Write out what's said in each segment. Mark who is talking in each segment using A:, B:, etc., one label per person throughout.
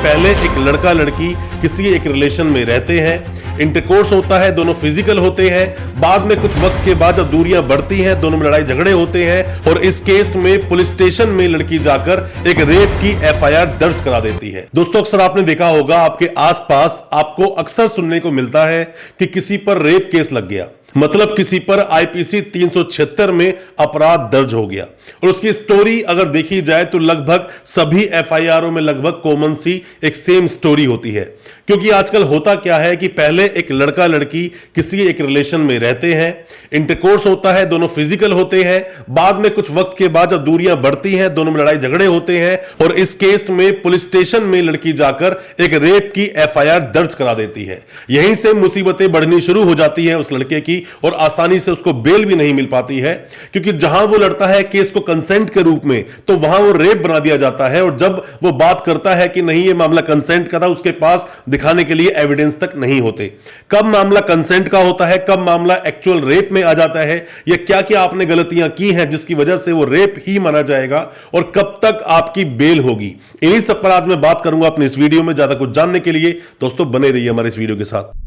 A: पहले एक लड़का लड़की किसी एक रिलेशन में रहते हैं, इंटरकोर्स होता है, दोनों फिजिकल होते हैं। बाद में कुछ वक्त के बाद जब दूरियां बढ़ती हैं, दोनों में लड़ाई झगड़े होते हैं और इस केस में पुलिस स्टेशन में लड़की जाकर एक रेप की एफआईआर दर्ज करा देती है। दोस्तों, अक्सर आपने देखा होगा, आपके आसपास आपको अक्सर सुनने को मिलता है कि किसी पर रेप केस लग गया, मतलब किसी पर आईपीसी 376 में अपराध दर्ज हो गया। और उसकी स्टोरी अगर देखी जाए तो लगभग सभी एफआईआरों में लगभग कॉमन सी एक सेम स्टोरी होती है। क्योंकि आजकल होता क्या है कि पहले एक लड़का लड़की किसी एक रिलेशन में रहते हैं, इंटरकोर्स होता है, दोनों फिजिकल होते हैं। बाद में कुछ वक्त के बाद जब दूरियां बढ़ती हैं, दोनों में लड़ाई झगड़े होते हैं और इस केस में पुलिस स्टेशन में लड़की जाकर एक रेप की एफआईआर दर्ज करा देती है। यहीं से मुसीबतें बढ़नी शुरू हो जाती है उस लड़के की और आसानी से उसको बेल भी नहीं मिल पाती है। क्योंकि जहां वो लड़ता है केस को कंसेंट के रूप में, तो वहां वो रेप बना दिया जाता है और जब वो बात करता है कि नहीं ये मामला कंसेंट का था, उसके पास दिखाने के लिए एविडेंस तक नहीं होते। कब मामला कंसेंट का होता है, कब मामला एक्चुअल रेप में आ जाता है, या क्या क्या आपने गलतियां की हैं जिसकी वजह से वो रेप ही माना जाएगा और कब तक आपकी बेल होगी, इन्हीं सब पर आज मैं बात करूंगा अपने इस वीडियो में। ज्यादा कुछ जानने के लिए दोस्तों बने रहिए हमारे इस वीडियो के साथ।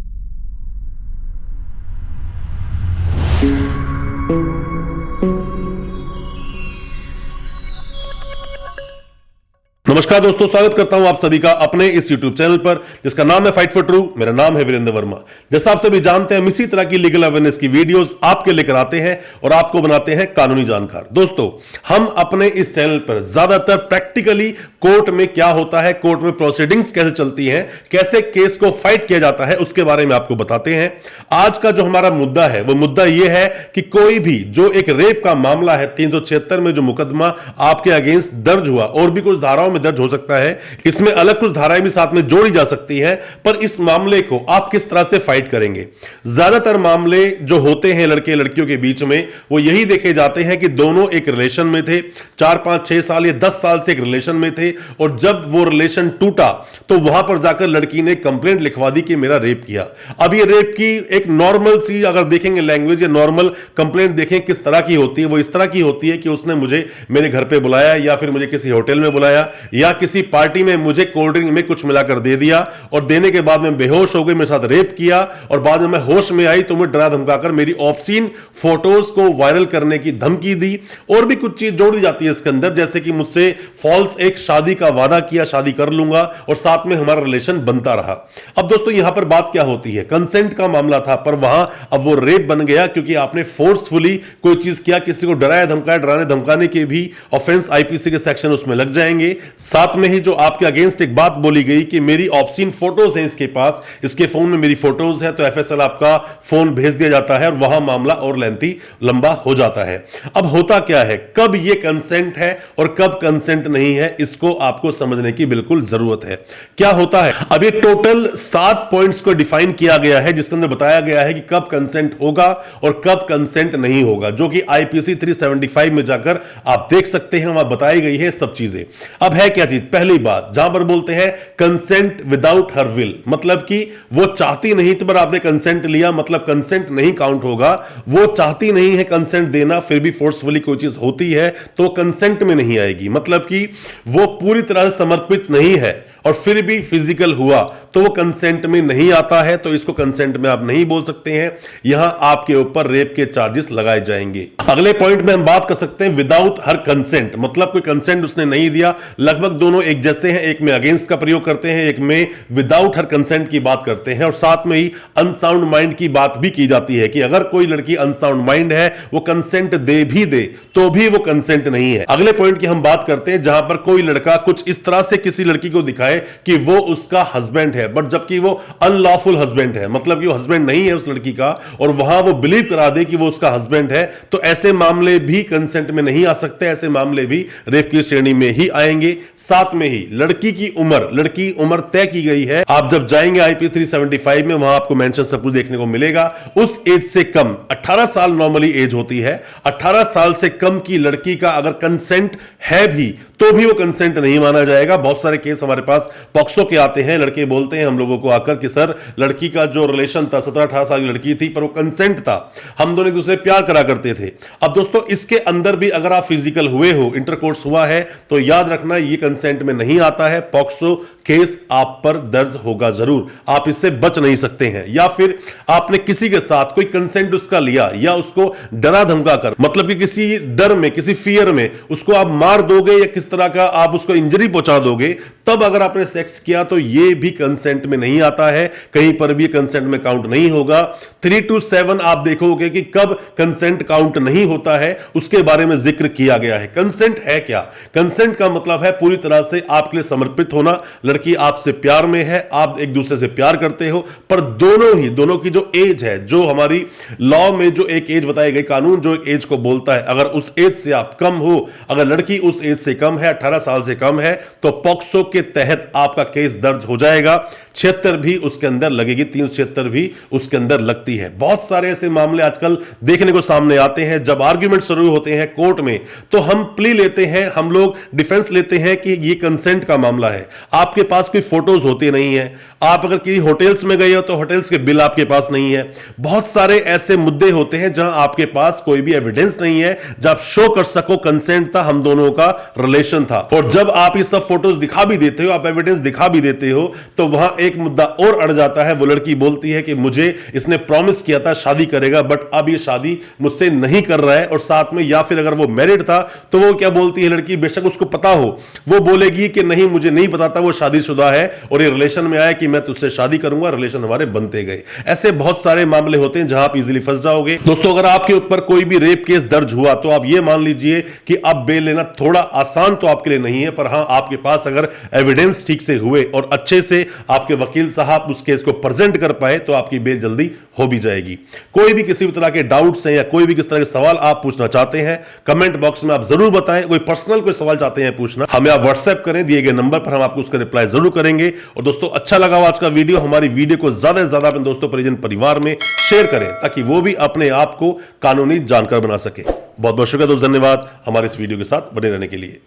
A: नमस्कार दोस्तों, स्वागत करता हूं आप सभी का अपने इस YouTube चैनल पर जिसका नाम है फाइट फॉर ट्रू। मेरा नाम है वीरेंद्र वर्मा। जैसा आप सभी जानते हैं, हम इसी तरह की लीगल अवेयरनेस की वीडियोस आपके लेकर आते हैं और आपको बनाते हैं कानूनी जानकार। दोस्तों, हम अपने इस चैनल पर ज्यादातर प्रैक्टिकली कोर्ट में क्या होता है, कोर्ट में प्रोसीडिंग्स कैसे चलती हैं, कैसे केस को फाइट किया जाता है, उसके बारे में आपको बताते हैं। आज का जो हमारा मुद्दा है वो मुद्दा यह है कि कोई भी जो एक रेप का मामला है, 376 में जो मुकदमा आपके अगेंस्ट दर्ज हुआ, और भी कुछ धाराओं में दर्ज हो सकता है, इसमें अलग कुछ धाराएं भी साथ में जोड़ी जा सकती हैं, पर इस मामले को आप किस तरह से फाइट करेंगे। ज्यादातर मामले जो होते हैं लड़के लड़कियों के बीच में, वो यही देखे जाते हैं कि दोनों एक रिलेशन में थे, 4, 5, 6 साल या 10 साल से एक रिलेशन में थे, और जब वो रिलेशन टूटा तो वहां पर जाकर लड़की ने कंप्लेंट लिखवा दी कि मेरा रेप किया। अब ये रेप की एक नॉर्मल सी अगर देखेंगे लैंग्वेज या नॉर्मल कंप्लेंट देखें किस तरह की होती है, वो इस तरह की होती है कि उसने मुझे मेरे घर पे बुलाया, या फिर मुझे किसी होटल में बुलाया, या किसी पार्टी में मुझे कोल्ड ड्रिंक में कुछ मिलाकर दे दिया और देने के बाद मैं बेहोश हो गई, मेरे साथ रेप किया, और बाद में मैं होश में आई तो मैं डरा धमकाकर मेरी ऑब्सीन फोटोज को वायरल करने की धमकी दी। और भी कुछ चीज जोड़ी जाती है इसके अंदर, जैसे कि मुझसे फॉल्स एक शादी का वादा किया, शादी कर लूंगा, और साथ में हमारा रिलेशन बनता रहा। अब दोस्तों यहां पर बात क्या होती है, कंसेंट का मामला था, पर वहां अब वो रेप बन गया क्योंकि आपने फोर्सफुली कोई चीज किया, किसी को डराया धमकाया। डराने धमकाने के भी ऑफेंस आईपीसी के सेक्शन उसमें लग जाएंगे। साथ में ही जो आपके अगेंस्ट एक बात बोली गई कि मेरी ऑब्सीन फोटोज हैं इसके पास, इसके फोन में मेरी फोटोज है, तो एफएसएल आपका फोन भेज दिया जाता है और वहां मामला और लेंथी लंबा हो जाता है। अब होता क्या है, कब ये कंसेंट है और कब कंसेंट नहीं है, इसको आपको समझने की बिल्कुल जरूरत है। क्या होता है, अब ये टोटल 7 पॉइंट्स को डिफाइन किया गया है जिसके अंदर बताया गया है कि कब कंसेंट होगा और कब कंसेंट नहीं होगा, जो कि आईपीसी 375 में जाकर आप देख सकते हैं, वहां बताई गई है सब चीजें। अब है क्या चीज, पहली बात जहां पर बोलते हैं कंसेंट विदाउट हर विल, मतलब कि वो चाहती नहीं थी पर आपने कंसेंट लिया, मतलब कंसेंट नहीं काउंट होगा। वो चाहती नहीं है कंसेंट देना, फिर भी फोर्सफुली कोई चीज होती है तो कंसेंट में नहीं आएगी, मतलब कि वो पूरी तरह से समर्पित नहीं है और फिर भी फिजिकल हुआ तो वो कंसेंट में नहीं आता है, तो इसको कंसेंट में आप नहीं बोल सकते हैं। यहां आपके ऊपर रेप के चार्जेस लगाए जाएंगे। अगले पॉइंट में हम बात कर सकते हैं विदाउट हर कंसेंट, मतलब कोई कंसेंट उसने नहीं दिया। लगभग दोनों एक जैसे हैं, एक में अगेंस्ट का प्रयोग करते हैं, एक में विदाउट हर कंसेंट की बात करते हैं। और साथ में ही अनसाउंड माइंड की बात भी की जाती है कि अगर कोई लड़की अनसाउंड माइंड है, वो कंसेंट दे भी दे तो भी वो कंसेंट नहीं है। अगले पॉइंट की हम बात करते हैं जहां पर कोई लड़का कुछ इस तरह से किसी लड़की को दिखाए कि वो उसका हस्बैंड है, बट जबकि वो अनलॉफुल हस्बैंड है, मतलब कि वो हस्बैंड नहीं है उस लड़की का, और वहां वो बिलीव करा दे कि वो उसका हस्बैंड है, तो ऐसे मामले भी कंसेंट में नहीं आ सकते। ऐसे मामले भी रेप की श्रेणी में ही आएंगे। साथ में ही लड़की की उम्र तय की गई है। आप जब जाएंगे आईपी 375 में, वहां आपको मेंशन सब कुछ देखने को मिलेगा। उस एज से कम 18 साल नॉर्मली एज होती है। 18 साल से कम की लड़की का अगर कंसेंट है भी तो भी वो कंसेंट नहीं माना जाएगा। बहुत सारे केस हमारे पास पास पॉक्सो के आते हैं, लड़के बोलते हैं हम लोगों को आकर कि सर लड़की का जो रिलेशन था 17-18 साल की लड़की थी पर वो कंसेंट था, हम दोनों एक दूसरे प्यार करा करते थे। अब दोस्तों इसके अंदर भी अगर आप फिजिकल हुए हो, इंटरकोर्स हुआ है, तो याद रखना ये कंसेंट में नहीं आता है, पॉक्सो केस आप पर दर्ज होगा जरूर, आप इससे बच नहीं सकते हैं। या फिर आपने किसी के साथ कोई कंसेंट उसका लिया या उसको डरा धमका कर, मतलब कि किसी डर में, किसी फियर में उसको आप मार दोगे या किस तरह का आप उसको इंजरी पहुंचा दोगे, तब अगर आपने सेक्स किया तो यह भी कंसेंट में नहीं आता है, कहीं पर भी कंसेंट में काउंट नहीं होगा। 3 to 7 आप देखोगे कि कब कंसेंट काउंट नहीं होता है, उसके बारे में जिक्र किया गया है। कंसेंट है क्या? कंसेंट का मतलब है पूरी तरह से आपके लिए समर्पित होना। लड़की आपसे प्यार में है, आप एक दूसरे से प्यार करते हो, पर दोनों की जो एज है, जो हमारी लॉ में जो एक एज बताई गई, कानून जो एक एज को बोलता है, अगर उस एज से आप कम हो, अगर लड़की उस एज से कम है, 18 साल से कम है, तो पॉक्सो के तहत आपका केस दर्ज हो जाएगा। 76 भी उसके अंदर लगेगी, 376 भी उसके अंदर लगती है। बहुत सारे ऐसे मामले आजकल देखने को सामने आते हैं, जब आर्ग्यूमेंट शुरू होते हैं कोर्ट में तो हम प्ली लेते हैं, हम लोग डिफेंस लेते हैं कि ये कंसेंट का मामला है। आपके पास कोई फोटोज होते नहीं है, आप अगर किसी होटल्स में गए हो तो होटल्स के बिल आपके पास नहीं है। बहुत सारे ऐसे मुद्दे होते हैं जहां आपके पास कोई भी एविडेंस नहीं है, जब आप शो कर सको कंसेंट था, हम दोनों का रिलेशन था। और जब आप ये सब फोटोज दिखा भी देते हो, आप एविडेंस दिखा भी देते हो, तो वहां एक मुद्दा और अड़ जाता है। वो लड़की बोलती है कि मुझे इसने प्रॉमिस किया था शादी करेगा, बट अब ये शादी मुझसे नहीं कर रहा है। और साथ में, या फिर अगर वो मैरिड था तो वो क्या बोलती है लड़की, बेशक उसको पता हो, वो बोलेगी कि नहीं मुझे नहीं पता था, वो शादीशुदा है और ये रिलेशन में आया कि मैं तुझसे शादी करूंगा, रिलेशन हमारे बनते गए। ऐसे बहुत सारे मामले होते हैं जहां आप इजीली फंस जाओगे। दोस्तों अगर आपके ऊपर कोई भी रेप केस दर्ज हुआ तो आप ये मान लीजिए कि अब बेल लेना थोड़ा आसान तो आपके लिए नहीं है, पर हां आपके पास अगर एविडेंस ठीक से हुए और अच्छे से आपके वकील साहब उस केस को प्रेजेंट कर पाए तो आपकी बेल जल्दी हो भी जाएगी। कोई भी किसी भी तरह के डाउट्स हैं या कोई भी किस तरह के सवाल आप पूछना चाहते हैं, कमेंट बॉक्स में आप जरूर बताएं। कोई पर्सनल कोई सवाल चाहते हैं पूछना, हमें आप व्हाट्सएप करें, दिए गए नंबर पर हम आपको उसका रिप्लाई जरूर करेंगे। और दोस्तों अच्छा लगा आज का वीडियो, हमारी वीडियो को ज्यादा से ज्यादा अपने दोस्तों परिजन परिवार में शेयर करें ताकि वो भी अपने आप को कानूनी जानकार बना सके। बहुत बहुत शुक्रिया दोस्त, धन्यवाद हमारे इस वीडियो के साथ बने रहने के लिए।